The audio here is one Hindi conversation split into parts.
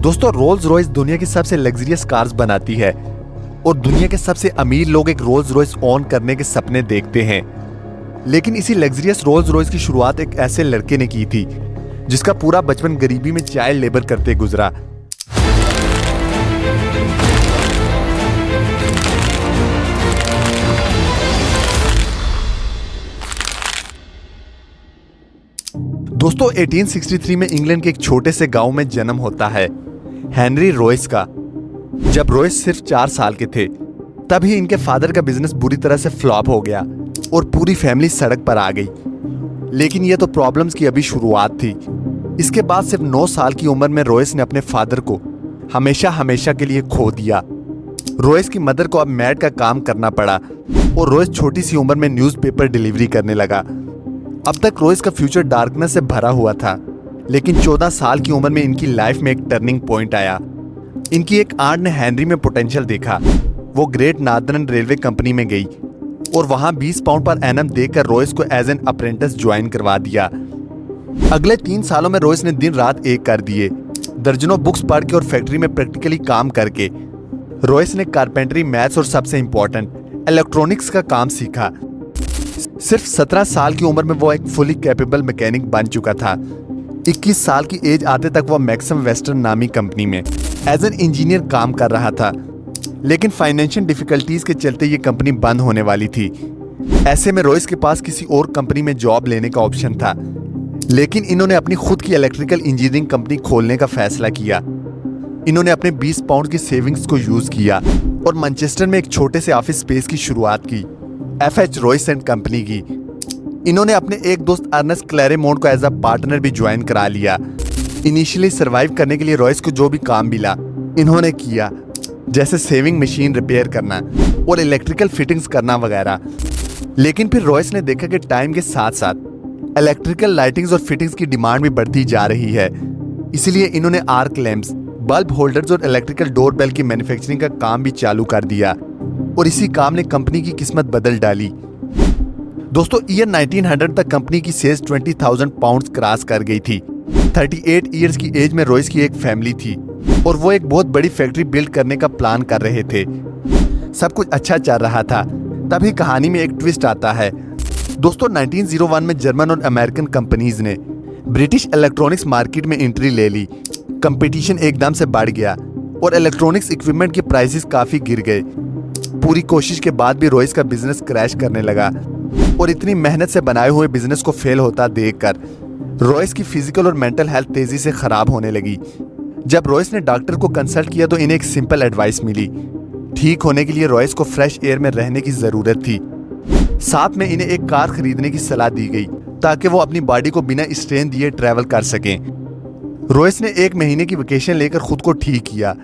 दोस्तों, रोल्स रॉयस दुनिया की सबसे लग्जरियस कार्स बनाती है और दुनिया के सबसे अमीर लोग एक रोल्स रॉयस ओन करने के सपने देखते हैं। लेकिन इसी लग्जरियस रोल्स रॉयस की शुरुआत एक ऐसे लड़के ने की थी जिसका पूरा बचपन गरीबी में चाइल्ड लेबर करते गुजरा। दोस्तों, 1863 में इंग्लैंड के एक छोटे से गांव में जन्म होता है हेनरी रॉयस का। जब रॉयस सिर्फ 4 साल के थे तभी इनके फादर का बिजनेस बुरी तरह से फ्लॉप हो गया और पूरी फैमिली सड़क पर आ गई। लेकिन यह तो प्रॉब्लम्स की अभी शुरुआत थी। इसके बाद सिर्फ 9 साल की उम्र में रॉयस ने अपने फादर को हमेशा के लिए खो दिया। रॉयस की मदर को अब मैड का काम करना पड़ा और रॉयस छोटी सी उम्र में न्यूज़पेपर डिलीवरी करने लगा। अब तक रॉयस का फ्यूचर डार्कनेस से भरा हुआ था, लेकिन 14 साल की उम्र में इनकी लाइफ में एक टर्निंग पॉइंट आया। इनकी एक आंट ने हेनरी में पोटेंशियल देखा। वो ग्रेट नॉर्दर्न रेलवे कंपनी में गई और वहां 20 पाउंड पर एनम देकर रॉयस को एज एन अप्रेंटिस ज्वाइन करवा दिया। अगले 3 सालों में रॉयस ने दिन रात एक कर दिए। दर्जनों बुक्स पढ़ के और फैक्ट्री में प्रैक्टिकली काम करके रॉयस ने कारपेंटरी, मैथ्स और सबसे इंपॉर्टेंट इलेक्ट्रॉनिक्स का काम सीखा। सिर्फ 17 साल की उम्र में वो एक फुली कैपेबल मैकेनिक बन चुका था। 21 साल की एज आते तक वो मैक्सम वेस्टर्न नामी कंपनी में एज एन इंजीनियर काम कर रहा था। लेकिन फाइनेंशियल डिफिकल्टीज के चलते ये कंपनी बंद होने वाली थी। ऐसे में रॉयस के पास किसी और कंपनी में जॉब लेने का ऑप्शन था, लेकिन इन्होंने अपनी खुद की इलेक्ट्रिकल इंजीनियरिंग कंपनी खोलने का फैसला किया। इन्होंने अपने 20 पाउंड की सेविंग्स को यूज किया और मैनचेस्टर में एक छोटे से ऑफिस स्पेस की शुरुआत की, FH रॉयस एंड कंपनी की। इन्होंने अपने एक दोस्त अर्नेस्ट क्लैरेमोंट को एज अ पार्टनर भी ज्वाइन करा लिया। इनिशियली सरवाइव करने के लिए रॉयस को जो भी काम मिला इन्होंने किया, जैसे सेविंग मशीन रिपेयर करना और इलेक्ट्रिकल फिटिंग्स करना वगैरह। लेकिन फिर रॉयस ने देखा कि टाइम के साथ साथ इलेक्ट्रिकल लाइटिंग्स और फिटिंग्स की डिमांड भी बढ़ती जा रही है। इसलिए इन्होंने आर्क लैंप्स, बल्ब होल्डर्स और इलेक्ट्रिकल डोरबेल की मैन्युफैक्चरिंग का काम भी चालू कर दिया और इसी काम ने कंपनी की किस्मत बदल डाली। दोस्तों, ईयर 1900 तक कंपनी की सेल्स 20,000 पाउंड्स क्रॉस कर गई थी। 38 इयर्स की एज में रॉयस की एक फैमिली थी और वो एक बहुत बड़ी फैक्ट्री बिल्ड करने का प्लान कर रहे थे। सब कुछ अच्छा चल रहा था, तभी कहानी में एक ट्विस्ट आता है। दोस्तों, 1901 में जर्मन और अमेरिकन कंपनीज ने ब्रिटिश इलेक्ट्रॉनिक्स मार्केट में एंट्री ले ली। कंपटीशन एकदम से बढ़ गया और इलेक्ट्रॉनिक्स इक्विपमेंट के प्राइसेस काफी गिर गए। पूरी कोशिश के बाद भी रॉयस का बिजनेस क्रैश करने लगा और इतनी मेहनत से बनाए हुए बिजनेस को फेल होता देखकर रॉयस की फिजिकल और मेंटल हेल्थ तेजी से खराब होने लगी। जब रॉयस ने डॉक्टर को कंसल्ट किया तो इन्हें एक सिंपल एडवाइस मिली। ठीक होने के लिए रॉयस को फ्रेश एयर में रहने की जरूरत थी। साथ में इन्हें एक कार खरीदने की सलाह दी गई ताकि वो अपनी बॉडी को बिना स्ट्रेन दिए ट्रैवल कर सकें। रॉयस ने 1 महीने की वेकेशन लेकर खुद को ठीक किया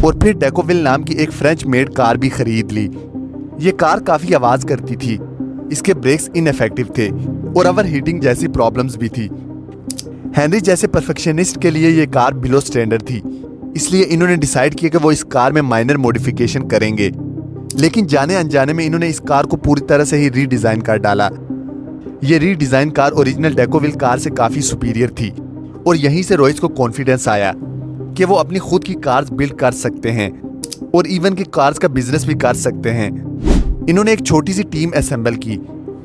और फिर डेकोविल नाम की एक फ्रेंच मेड कार भी खरीद ली। ये कार काफी आवाज करती थी, इसके ब्रेक्स इनइफेक्टिव थे और ओवर हीटिंग जैसी प्रॉब्लम्स भी थी। हेनरी जैसे परफेक्शनिस्ट के लिए ये कार बिलो स्टैंडर्ड थी, इसलिए इन्होंने डिसाइड किया कि वो इस कार में माइनर मॉडिफिकेशन करेंगे। लेकिन जाने अनजाने में इन्होंने इस कार को पूरी तरह से ही रीडिजाइन कर डाला। ये रीडिजाइन कार ओरिजिनल डेकोविल कार से काफी सुपीरियर थी और यहीं से रॉयस को कॉन्फिडेंस आया कि वो अपनी खुद की कार्स बिल्ड कर सकते हैं और इवन की कार्स का बिजनेस भी कर सकते हैं। इन्होंने एक छोटी सी टीम असेंबल की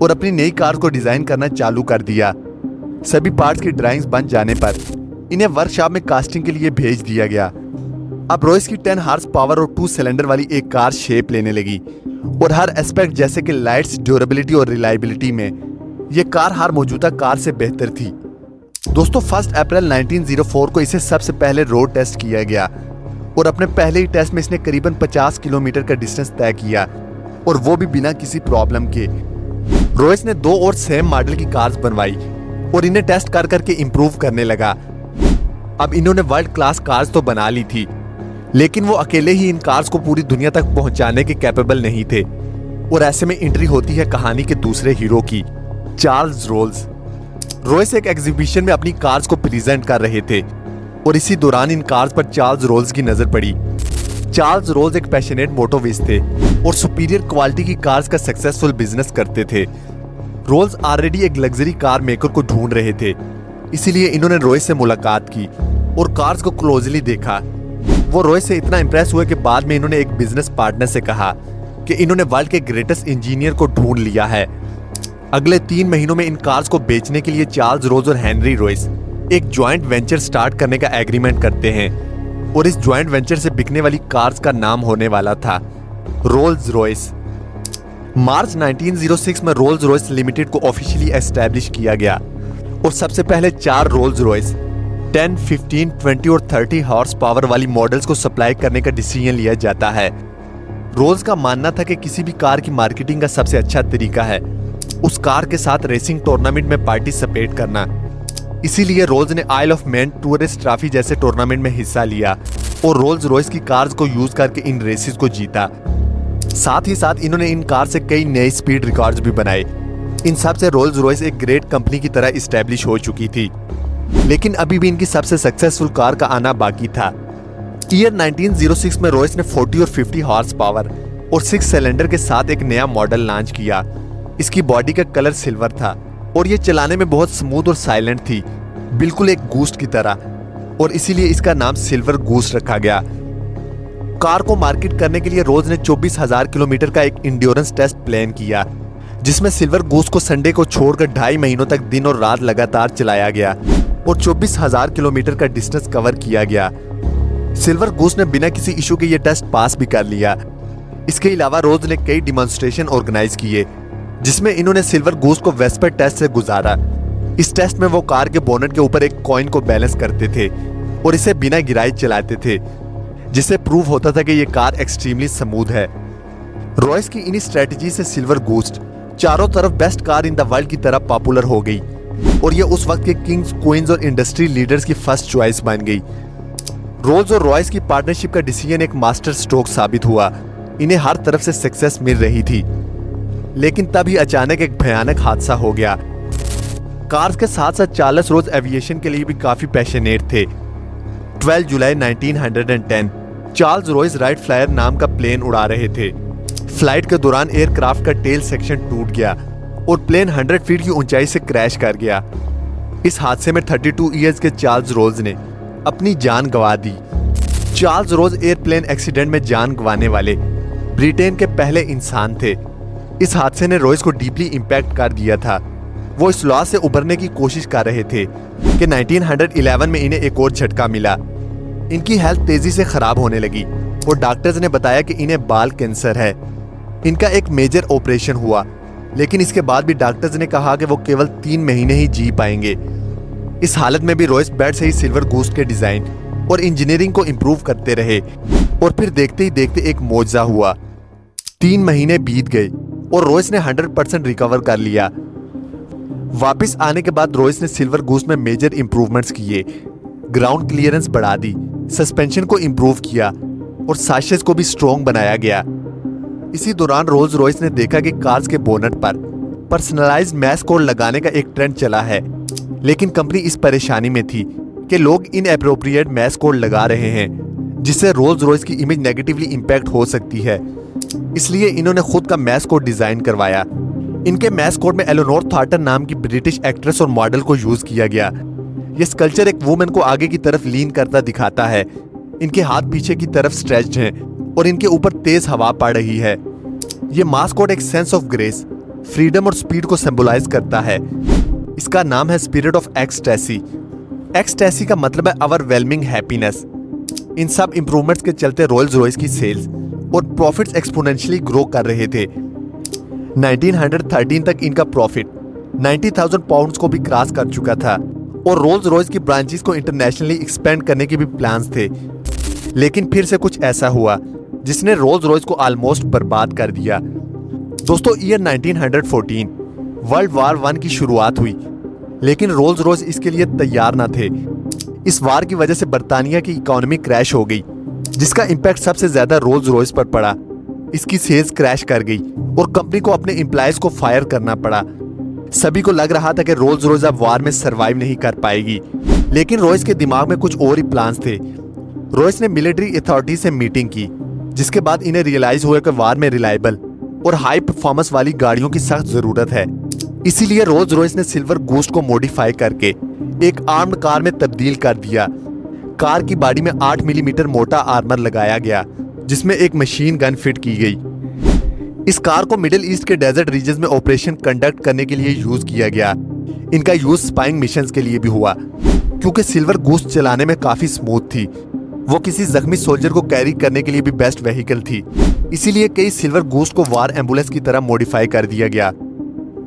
और अपनी नई कार को डिजाइन करना चालू कर दिया। सभी पार्ट्स की ड्राइंग्स बन जाने पर इन्हें वर्कशॉप में कास्टिंग के लिए भेज दिया गया। अब रॉयस की 10 हॉर्स पावर और 2 सिलेंडर वाली एक कार शेप लेने लगी और हर एस्पेक्ट जैसे कि लाइट्स, ड्यूरेबिलिटी और रिलायबिलिटी में यह कार हर मौजूदा कार से बेहतर थी। दोस्तों, 1 अप्रैल 1904 को इसे सबसे पहले रोड टेस्ट किया गया और अपने पहले ही टेस्ट में इसने करीबन 50 किलोमीटर का डिस्टेंस तय किया और वो भी बिना किसी प्रॉब्लम के। रॉयस ने 2 और सेम मॉडल की कार्स बनवाई और इन्हें टेस्ट कर करके इंप्रूव करने लगा। अब इन्होंने वर्ल्ड क्लास कार्स तो बना ली थी, लेकिन वो अकेले ही इन कार्स को पूरी दुनिया तक पहुंचाने के कैपेबल नहीं थे। और ऐसे में एंट्री होती है कहानी के दूसरे हीरो की, चार्ल्स रोल्स। रॉयस एक एग्जीबिशन में अपनी कार्स को प्रेजेंट कर रहे थे और इसी दौरान इन कार्स पर चार्ल्स रोल्स की नजर पड़ी। चार्ल्स रोल्स एक पैशनेट मोटोविस्ट थे और सुपीरियर क्वालिटी की कार्स का सक्सेसफुल बिजनेस करते थे। रोल्स ऑलरेडी एक लग्जरी कार मेकर को ढूंढ रहे थे, इसीलिए इन्होंने रॉयस से मुलाकात की और कार्स को क्लोजली देखा। वो रॉयस से इतना इम्प्रेस हुए कि बाद में इन्होंने एक बिजनेस पार्टनर से कहा कि इन्होंने वर्ल्ड के ग्रेटेस्ट इंजीनियर को ढूंढ लिया है। अगले 3 महीनों में इन कार्स को बेचने के लिए चार्ल्स रोज और हेनरी रॉयस एक ज्वाइंट वेंचर स्टार्ट करने का एग्रीमेंट करते हैं और इस ज्वाइंट वेंचर से बिकने वाली कार्स का नाम होने वाला था रोल्स रॉयस। मार्च 1906 में रोल्स रॉयस लिमिटेड को ऑफिशियली एस्टैब्लिश किया गया और सबसे पहले 4 रोल्स रॉयस 10, 15, 20 और 30 हॉर्स पावर वाली मॉडल्स को सप्लाई करने का डिसीजन लिया जाता है। रोल्स का मानना था कि किसी भी कार की मार्केटिंग का सबसे अच्छा तरीका है उस कार के साथ रेसिंग टूर्नामेंट में पार्टिसिपेट करना। इसीलिए रोल्स ने आइल ऑफ मैन टूरिस्ट ट्रॉफी जैसे टूर्नामेंट में हिस्सा लिया और रोल्स रॉयस की कार्स को यूज करके इन रेसेस को जीता। साथ ही साथ इन्होंने इन कार से कई नए स्पीड रिकॉर्ड्स भी बनाए। इन सब से रोल्स रॉयस एक ग्रेट कंपनी की तरह इस्टेब्लिश हो चुकी थी, लेकिन अभी भी इनकी सबसे सक्सेसफुल कार का आना बाकी था। ईयर 1906 में रॉयस ने 40 और 50 हॉर्स पावर और 6 सिलेंडर के साथ एक नया मॉडल लॉन्च किया। इसकी बॉडी का कलर सिल्वर था और ये चलाने में बहुत स्मूथ और साइलेंट थी, बिल्कुल एक गूस्ट की तरह, और इसीलिए इसका नाम सिल्वर गूस्ट रखा गया। कार को मार्केट करने के लिए रोज ने 24,000 किलोमीटर का एक इंड्योरेंस टेस्ट प्लान किया, जिसमें सिल्वर गूस्ट को संडे को छोड़कर 2.5 महीनों तक दिन और रात लगातार चलाया गया और 24,000 किलोमीटर का डिस्टेंस कवर किया गया। सिल्वर गूस्ट ने बिना किसी इशू के ये टेस्ट पास भी कर लिया। इसके अलावा रोज ने कई डिमॉन्स्ट्रेशन ऑर्गेनाइज किए, जिसमें इन्होंने सिल्वर गूस्ट को वेस्पर टेस्ट से गुजारा। इस टेस्ट में वो कार के बोनट के ऊपर एक कॉइन को बैलेंस करते थे और इसे बिना गिराए चलाते थे, जिससे प्रूव होता था कि ये कार एक्सट्रीमली स्मूथ है। रॉयस की इन्हीं स्ट्रेटजी से सिल्वर गूस्ट चारों तरफ best car in the world की तरह पॉपुलर हो गई और ये उस वक्त के किंग्स, क्वींस और इंडस्ट्री लीडर्स की फर्स्ट चॉइस बन गई। रोल्स और रॉयस की पार्टनरशिप का डिसीजन एक मास्टर स्ट्रोक साबित हुआ। इन्हें हर तरफ से सक्सेस मिल रही थी, लेकिन तभी अचानक एक भयानक हादसा हो गया। कार्स के साथ साथ चार्ल्स रोज एविएशन के लिए भी काफी पैशनेट थे। 12 जुलाई 1910 चार्ल्स रॉयस राइट फ्लायर नाम का प्लेन उड़ा रहे थे। फ्लाइट के दौरान एयरक्राफ्ट का टेल सेक्शन टूट गया और प्लेन 100 फीट की ऊंचाई से क्रैश कर गया। इस हादसे में 32 इयर्स के चार्ल्स रोज ने अपनी जान गंवा दी। चार्ल्स रोज एयरप्लेन एक्सीडेंट में जान गंवाने वाले ब्रिटेन के पहले इंसान थे। इस हादसे ने रॉयस को डीपली इम्पैक्ट कर दिया था। वो इस लॉस से उबरने की कोशिश कर रहे थे कि 1911 में इन्हें एक और झटका मिला। इनकी हेल्थ तेजी से खराब होने लगी और डॉक्टर्स ने बताया कि इन्हें बाल कैंसर है। इनका एक मेजर ऑपरेशन हुआ, लेकिन इसके बाद भी डॉक्टर्स ने कहा कि वो केवल 3 महीने ही जी पाएंगे। इस हालत में भी रॉयस बेड से ही सिल्वर गूस्ट के डिजाइन और इंजीनियरिंग को इम्प्रूव करते रहे और फिर देखते ही देखते एक मौजज़ा हुआ। 3 महीने बीत गए और रॉयस ने 100% रिकवर कर लिया। वापस आने के बाद रॉयस ने सिल्वर गूस्ट में मेजर इंप्रूवमेंट्स किए, ग्राउंड क्लियरेंस बढ़ा दी, सस्पेंशन को इम्प्रूव किया और साशेस को भी स्ट्रॉन्ग बनाया गया। इसी दौरान रोल्स रॉयस ने देखा कि कार्स के बोनट पर पर्सनलाइज्ड मैश कोड लगाने का एक ट्रेंड चला है, लेकिन कंपनी इस परेशानी में थी कि लोग इनएप्रोप्रिएट मैश कोड लगा रहे हैं, जिससे रोल्स रॉयस की इमेज नेगेटिवली इंपैक्ट हो सकती है। इसलिए इन्होंने खुद का मैश कोड डिजाइन करवाया। इनके मैश कोड में एलेनोर थॉर्टन नाम की ब्रिटिश एक्ट्रेस और मॉडल को यूज किया गया। ये स्कल्पचर एक वुमेन को आगे की तरफ लीन करता दिखाता है। इनके हाथ पीछे की तरफ स्ट्रेच्ड हैं और इनके ऊपर तेज हवा पड़ रही है। ये मास्कोट एक सेंस ऑफ ग्रेस, फ्रीडम और स्पीड को सिंबलाइज करता है। इसका नाम है स्पिरिट ऑफ एक्सटेसी। एक्सटेसी का मतलब है ओवरवेलमिंग हैप्पीनेस। इन सब इंप्रूवमेंट्स के चलते रोल्स रॉयस की सेल्स और प्रॉफिट्स एक्सपोनेंशियली ग्रो कर रहे थे। 1913 तक इनका प्रॉफिट 90,000 पाउंड्स को भी क्रॉस कर चुका था और रोल्स रॉयस की ब्रांचेस को इंटरनेशनली एक्सपेंड करने के भी प्लान्स थे। लेकिन फिर से कुछ ऐसा हुआ जिसने रोल्स रॉयस को ऑलमोस्ट बर्बाद कर दिया। दोस्तों, ईयर 1914 वर्ल्ड वॉर 1 की शुरुआत हुई, लेकिन रोल्स रॉयस इसके लिए तैयार ना थे। इस वार की वजह से बर्तानिया की इकोनॉमी क्रैश हो गई, जिसका इम्पैक्ट सबसे ज्यादा रोल्स रॉयस पर पड़ा। इसकी सेल्स क्रैश कर गई और कंपनी को अपने एम्प्लॉयज को फायर करना पड़ा। सभी को लग रहा था कि रोल्स रॉयस अब वार में सरवाइव नहीं कर पाएगी, लेकिन रॉयस के दिमाग में कुछ और ही प्लान्स थे। रॉयस ने मिलिट्री अथॉरिटी से मीटिंग की, जिसके बाद इन्हें रियलाइज हुआ कि वार में रिलायबल और हाई परफॉर्मेंस वाली गाड़ियों की सख्त जरूरत है। इसीलिए रोल्स रॉयस ने सिल्वर गूस्ट को मॉडिफाई करके एक आर्म्ड कार में तब्दील कर दिया। कार की बॉडी में 8 मिलीमीटर मोटा आर्मर लगाया गया, जिसमें एक मशीन गन फिट की गई। इस कार को मिडिल ईस्ट के डेजर्ट रीजन में ऑपरेशन कंडक्ट करने के लिए यूज किया गया। इनका यूज स्पाइंग मिशंस के लिए भी हुआ, क्योंकि सिल्वर गूस्ट चलाने में काफी स्मूथ थी। वो किसी जख्मी सोल्जर को कैरी करने के लिए भी बेस्ट व्हीकल थी। इसीलिए कई सिल्वर गूस्ट को वार एम्बुलेंस की तरह मॉडिफाई कर दिया गया।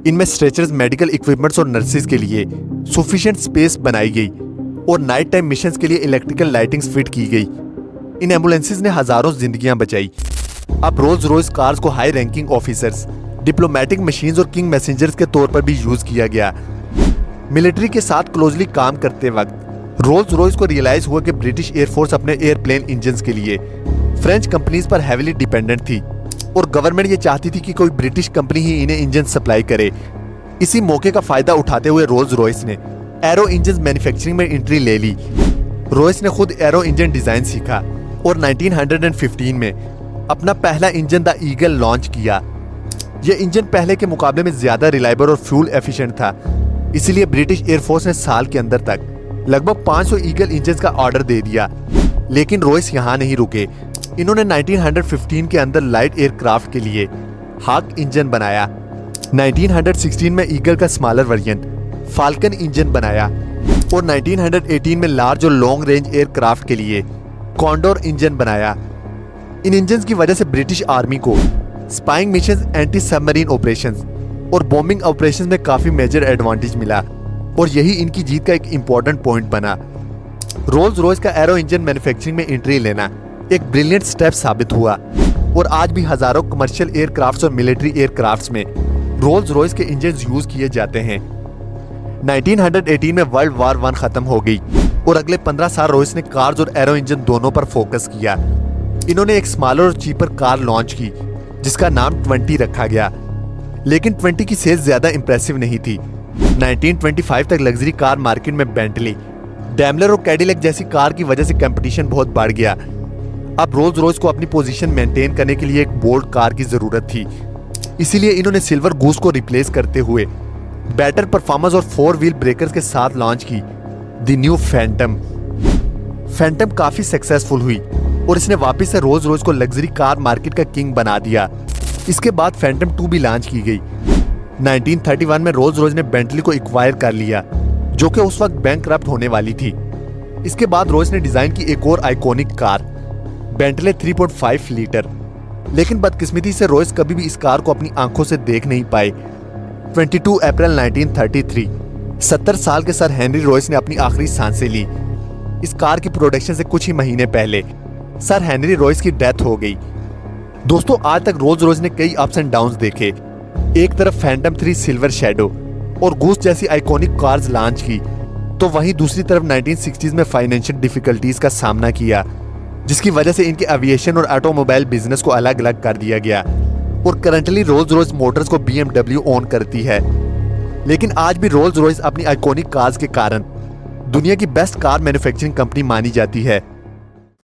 इनमें स्ट्रेचर्स, मेडिकल इक्विपमेंट्स और नर्सिस के लिए सफिशिएंट स्पेस बनाई गई और नाइट टाइम मिशंस के लिए इलेक्ट्रिकल लाइटिंग्स फिट की गई। इन एम्बुलेंसेस ने हजारों जिंदगियां बचाई। अब रोल्स रॉयस कार्स को high ranking officers, diplomatic machines और किंग मैसेंजर्स के तौर पर भी यूज किया गया। मिलिट्री के साथ क्लोजली काम करते वक्त रोल्स रॉयस को रियलाइज हुआ कि ब्रिटिश एयरफोर्स अपने एयरप्लेन इंजन्स के लिए फ्रेंच कंपनीज पर हैवीली डिपेंडेंट थी और गवर्नमेंट ये चाहती थी कि कोई ब्रिटिश कंपनी ही इन्हें इंजन सप्लाई करे। इसी मौके का फायदा उठाते हुए रोल्स रॉयस ने एरो इंजन मैन्युफैक्चरिंग में एंट्री ले ली। रॉयस ने खुद एरो इंजन डिजाइन सीखा और 1915 में अपना पहला इंजन द ईगल लॉन्च किया। यह इंजन पहले के मुकाबले में ज्यादा रिलायबल और फ्यूल एफिशिएंट था, इसीलिए ब्रिटिश एयरफोर्स ने साल के अंदर तक लगभग 500 ईगल इंजन का ऑर्डर दे दिया। लेकिन रॉयस यहाँ नहीं रुके। इन्होंने 1915 के अंदर लाइट एयरक्राफ्ट के लिए हाक इंजन बनाया। 1916 में ईगल का स्मॉलर वेरिएंट फाल्कन इंजन बनाया और 1918 में लार्ज और लॉन्ग रेंज एयरक्राफ्ट के लिए कॉन्डोर इंजन बनाया। इन इंजन की वजह से ब्रिटिश आर्मी को spying mission, anti submarine operations और बॉम्बिंग ऑपरेशंस में काफी मेजर एडवांटेज मिला और यही इनकी जीत का एक इंपॉर्टेंट पॉइंट बना। रोल्स रॉयस का एरो इंजन मैन्युफैक्चरिंग में एंट्री लेना एक ब्रिलियंट स्टेप साबित हुआ और आज भी हजारों कमर्शियल एयरक्राफ्ट्स और मिलिट्री एयरक्राफ्ट्स में रोल्स रॉयस के इंजन यूज किए जाते हैं। 1918 में वर्ल्ड वार 1 खत्म हो गई और अगले 15 साल रॉयस ने कार्स और एरो इंजन दोनों पर फोकस किया। इन्होंने एक स्मॉलर और चीपर कार लॉन्च की जिसका नाम 20 रखा गया, लेकिन 20 की सेल्स ज्यादा इंप्रेसिव नहीं थी। 1925 तक लग्जरी कार मार्केट में बेंटली, डैमलर और कैडिलैक जैसी कार की वजह से कंपटीशन बहुत बढ़ गया। अब रोल्स रॉयस को अपनी पोजीशन मेंटेन करने के लिए एक बोल्ड कार की जरूरत थी, इसीलिए इन्होंने सिल्वर गूस को रिप्लेस करते हुए बेटर परफॉर्मेंस और 4 व्हील ब्रेकर्स के साथ लॉन्च की द न्यू फैंटम। फैंटम काफी सक्सेसफुल हुई और इसने वापस से रोल्स रॉयस को लग्जरी कार मार्केट का किंग बना दिया। इसके बाद फैंटम 2 भी लॉन्च की गई। 1931 में रोल्स रॉयस ने बेंटली को एक्वायर कर लिया, जो कि उस वक्त बैंकक्रप्ट होने वाली थी। इसके बाद रॉयस ने डिजाइन की एक और आइकॉनिक कार बेंटले 3.5 लीटर, लेकिन बदकिस्मती से रॉयस कभी भी इस कार को अपनी आंखों से देख नहीं पाए। 22 अप्रैल 1933 70 साल के सर हेनरी रॉयस ने अपनी आखिरी सांसें ली। इस कार की प्रोडक्शन से कुछ ही महीने पहले सर हेनरी रॉयस की डेथ हो गई। दोस्तों, आज तक रोल्स रॉयस ने कई अप्स एंड डाउन्स देखे। एक तरफ फैंटम 3 सिल्वर शैडो और गूस जैसी आइकॉनिक कार्स लॉन्च की, तो वहीं दूसरी तरफ 1960s में फाइनेंशियल डिफिकल्टीज का सामना किया, जिसकी वजह से इनके एविएशन और ऑटोमोबाइल बिजनेस को अलग अलग कर दिया गया और करंटली रोल्स रॉयस मोटर्स को BMW ओन करती है। लेकिन आज भी रोल्स रॉयस अपनी आइकॉनिक कार्स के कारण दुनिया की बेस्ट कार मैन्युफैक्चरिंग कंपनी मानी जाती है।